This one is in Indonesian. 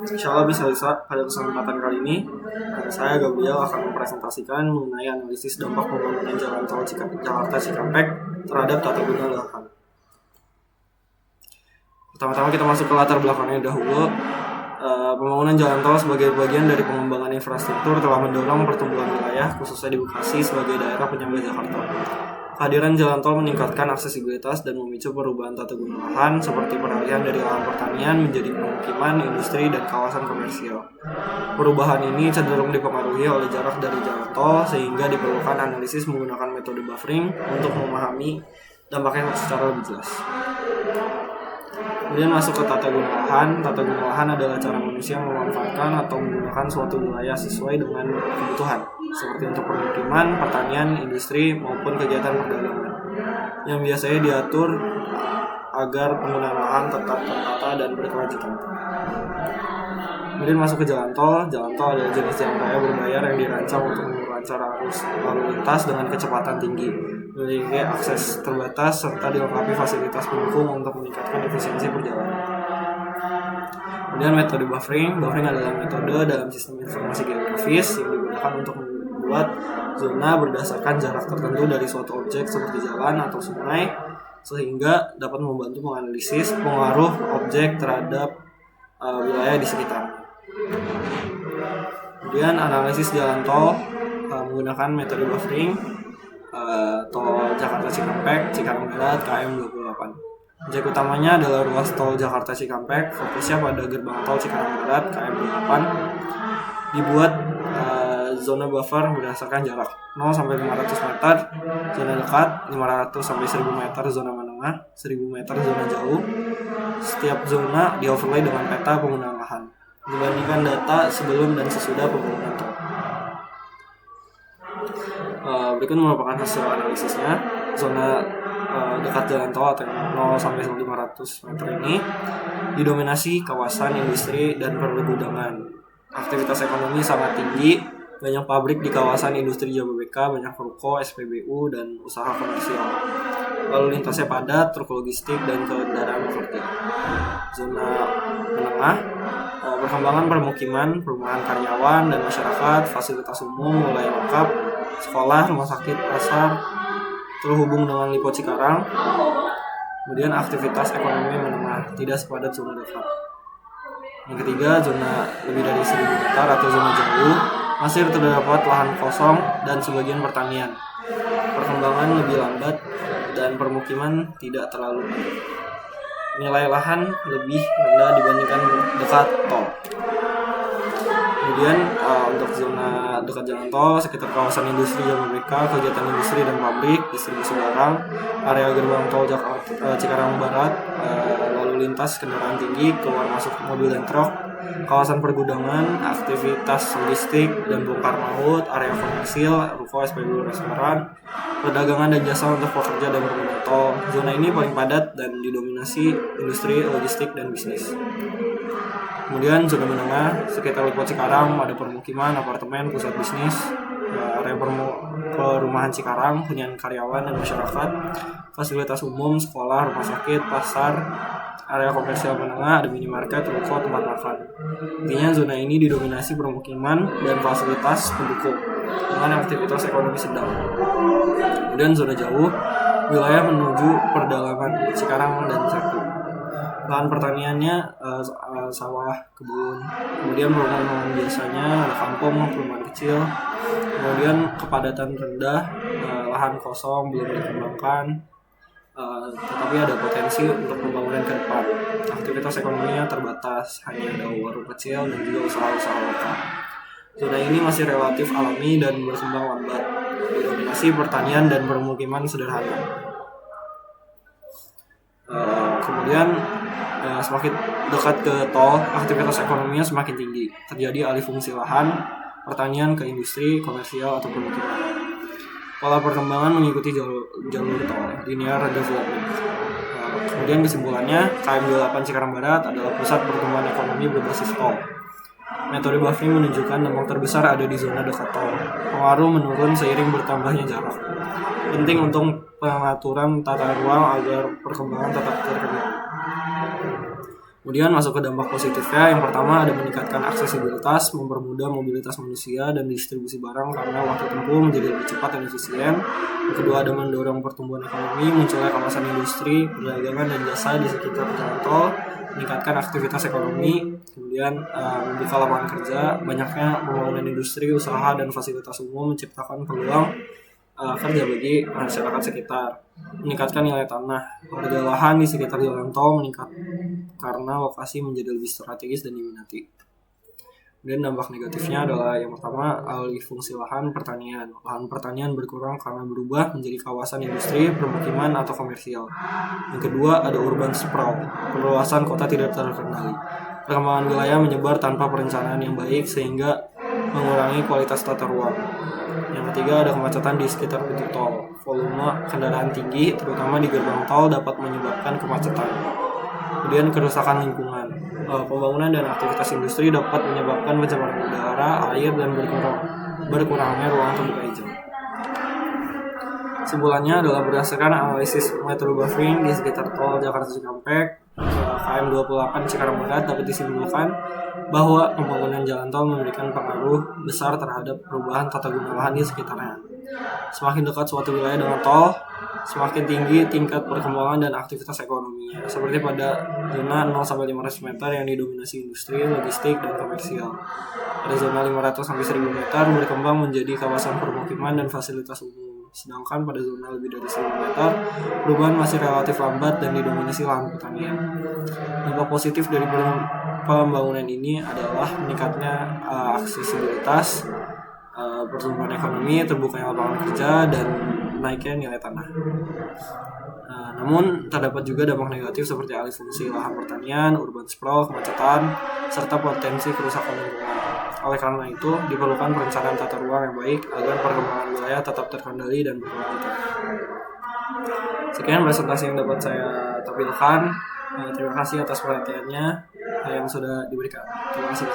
Insyaallah bisa pada kesempatan kali ini saya Gabriel akan mempresentasikan mengenai analisis dampak pembangunan jalan tol Jakarta Cikampek terhadap tata guna lahan. Pertama-tama kita masuk ke latar belakangnya dahulu. Pembangunan jalan tol sebagai bagian dari pengembangan infrastruktur telah mendorong pertumbuhan wilayah, khususnya di Bekasi sebagai daerah penyangga Jakarta. Kehadiran jalan tol meningkatkan aksesibilitas dan memicu perubahan tata guna lahan seperti peralihan dari lahan pertanian menjadi pemukiman, industri, dan kawasan komersial. Perubahan ini cenderung dipengaruhi oleh jarak dari jalan tol sehingga diperlukan analisis menggunakan metode buffering untuk memahami dampaknya secara lebih jelas. Kemudian masuk ke tata guna lahan. Tata guna lahan adalah cara manusia memanfaatkan atau menggunakan suatu wilayah sesuai dengan kebutuhan, seperti untuk permukiman, pertanian, industri, maupun kegiatan perdagangan, yang biasanya diatur agar penggunaan lahan tetap tertata dan berkelanjutan. Kemudian masuk ke jalan tol. Jalan tol adalah jenis jalan raya berbayar yang dirancang untuk melancar arus lalu lintas dengan kecepatan tinggi, memiliki akses terbatas, serta dilengkapi fasilitas pendukung untuk meningkatkan efisiensi perjalanan. Kemudian metode buffering. Buffering adalah metode dalam sistem informasi geografis yang digunakan untuk membuat zona berdasarkan jarak tertentu dari suatu objek seperti jalan atau sungai, sehingga dapat membantu menganalisis pengaruh objek terhadap wilayah di sekitar. Kemudian analisis jalan tol menggunakan metode buffering. Tol Jakarta Cikampek, Cikarang Barat, KM 28. Objek utamanya adalah ruas tol Jakarta Cikampek, fokusnya pada gerbang tol Cikarang Barat, KM 28. Dibuat zona buffer berdasarkan jarak 0 sampai 500 meter zona dekat, 500 sampai 1000 meter zona menengah, 1000 meter zona jauh. Setiap zona di-overlay dengan peta penggunaan lahan, dibandingkan data sebelum dan sesudah pembangunan tol. Berikut merupakan hasil analisisnya. Zona dekat jalan tol atau 0 sampai 500 meter ini didominasi kawasan industri dan pergudangan. Aktivitas ekonomi sangat tinggi, banyak pabrik di kawasan industri Jababeka, banyak ruko, SPBU, dan usaha komersial. Lalu lintasnya padat, truk logistik, dan kendaraan bekerja. Zona menengah, perkembangan permukiman, perumahan karyawan dan masyarakat, fasilitas umum mulai lengkap, sekolah, rumah sakit, pasar, terhubung dengan Lipo Cikarang. Kemudian aktivitas ekonomi menengah, tidak sepadat zona dekat. Yang ketiga, zona lebih dari 1000 meter atau zona jauh, masih terdapat lahan kosong dan sebagian pertanian. Perkembangan lebih lambat dan permukiman tidak terlalu banyak. Nilai lahan lebih rendah dibandingkan dekat tol. Kemudian untuk zona dekat jalan tol, sekitar kawasan industri Jababeka, kegiatan industri dan pabrik, distribusi barang, area gerbang tol Jakarta Cikarang Barat, lalu lintas kendaraan tinggi, keluar masuk mobil dan truk, kawasan pergudangan, aktivitas logistik dan bongkar maut, area komersil, ruko, SPBU, restoran, perdagangan dan jasa untuk pekerja dan pengguna tol. Zona ini paling padat dan didominasi industri, logistik, dan bisnis. Kemudian zona menengah, sekitar Lipo Cikarang ada permukiman, apartemen, pusat bisnis, area perumahan Cikarang, hunian karyawan dan masyarakat, fasilitas umum, sekolah, rumah sakit, pasar, area komersial menengah, ada minimarket, ruko, tempat makan. Intinya zona ini didominasi permukiman dan fasilitas pendukung dengan aktivitas ekonomi sedang. Kemudian zona jauh, wilayah menuju perdalaman Cikarang dan Cakung. Lahan pertaniannya sawah, kebun, kemudian perumahan biasanya ada kampung, perumahan kecil, kemudian kepadatan rendah, lahan kosong belum dikembangkan, tetapi ada potensi untuk pembangunan ke depan. Aktivitas ekonominya terbatas, hanya ada warung kecil dan juga usaha-usaha lokal. Zona ini masih relatif alami dan berkembang lambat, didominasi pertanian dan permukiman sederhana. Kemudian semakin dekat ke tol, aktivitas ekonominya semakin tinggi. Terjadi alih fungsi lahan, pertanian ke industri, komersial, atau permukiman. Pola perkembangan mengikuti jalur tol, linear development. Kemudian kesimpulannya, KM 28 Cikarang Barat adalah pusat pertumbuhan ekonomi berbasis tol. Metode buffering menunjukkan dampak terbesar ada di zona dekat tol. Pengaruh menurun seiring bertambahnya jarak. Penting untuk pengaturan tata ruang agar perkembangan tetap terkendali. Kemudian masuk ke dampak positifnya, yang pertama ada meningkatkan aksesibilitas, mempermudah mobilitas manusia dan distribusi barang karena waktu tempuh menjadi lebih cepat dan efisien. Yang kedua ada mendorong pertumbuhan ekonomi, munculnya kawasan industri, perdagangan dan jasa di sekitar jalan tol, meningkatkan aktivitas ekonomi, kemudian membuka lapangan kerja, banyaknya pembangunan industri, usaha dan fasilitas umum menciptakan peluang kerja bagi masyarakat sekitar, meningkatkan nilai tanah, harga lahan di sekitar jalan tol meningkat karena lokasi menjadi lebih strategis dan diminati. Dan dampak negatifnya adalah yang pertama alih fungsi lahan pertanian. Lahan pertanian berkurang karena berubah menjadi kawasan industri, permukiman atau komersial. Yang kedua ada urban sprawl, perluasan kota tidak terkendali. Perkembangan wilayah menyebar tanpa perencanaan yang baik sehingga mengurangi kualitas tata ruang. Yang ketiga ada kemacetan di sekitar pintu tol. Volume kendaraan tinggi terutama di gerbang tol dapat menyebabkan kemacetan. Kemudian kerusakan lingkungan. Pembangunan dan aktivitas industri dapat menyebabkan pencemaran udara, air dan berkurangnya ruang terbuka hijau. Kesimpulannya adalah berdasarkan analisis Metro Buffering di sekitar tol Jakarta Cikampek KM 28 Cikarang Barat dapat disimpulkan bahwa pembangunan jalan tol memberikan pengaruh besar terhadap perubahan tata guna lahan di sekitarnya. Semakin dekat suatu wilayah dengan tol, semakin tinggi tingkat perkembangan dan aktivitas ekonominya. Seperti pada zona 0-500 meter yang didominasi industri, logistik, dan komersial. Pada zona 500-1000 meter berkembang menjadi kawasan permukiman dan fasilitas umum. Sedangkan pada zona lebih dari 1000 meter, perubahan masih relatif lambat dan didominasi lahan pertanian. Dampak positif dari pembangunan ini adalah meningkatnya aksesibilitas, pertumbuhan ekonomi, terbukanya lapangan kerja, dan naiknya nilai tanah. Namun terdapat juga dampak negatif seperti alih fungsi lahan pertanian, urban sprawl, kemacetan, serta potensi kerusakan lingkungan. Oleh karena itu, diperlukan perencanaan tata ruang yang baik agar perkembangan wilayah tetap terkendali dan berkelanjutan. Sekian presentasi yang dapat saya tampilkan. Terima kasih atas perhatiannya yang sudah diberikan. Terima kasih.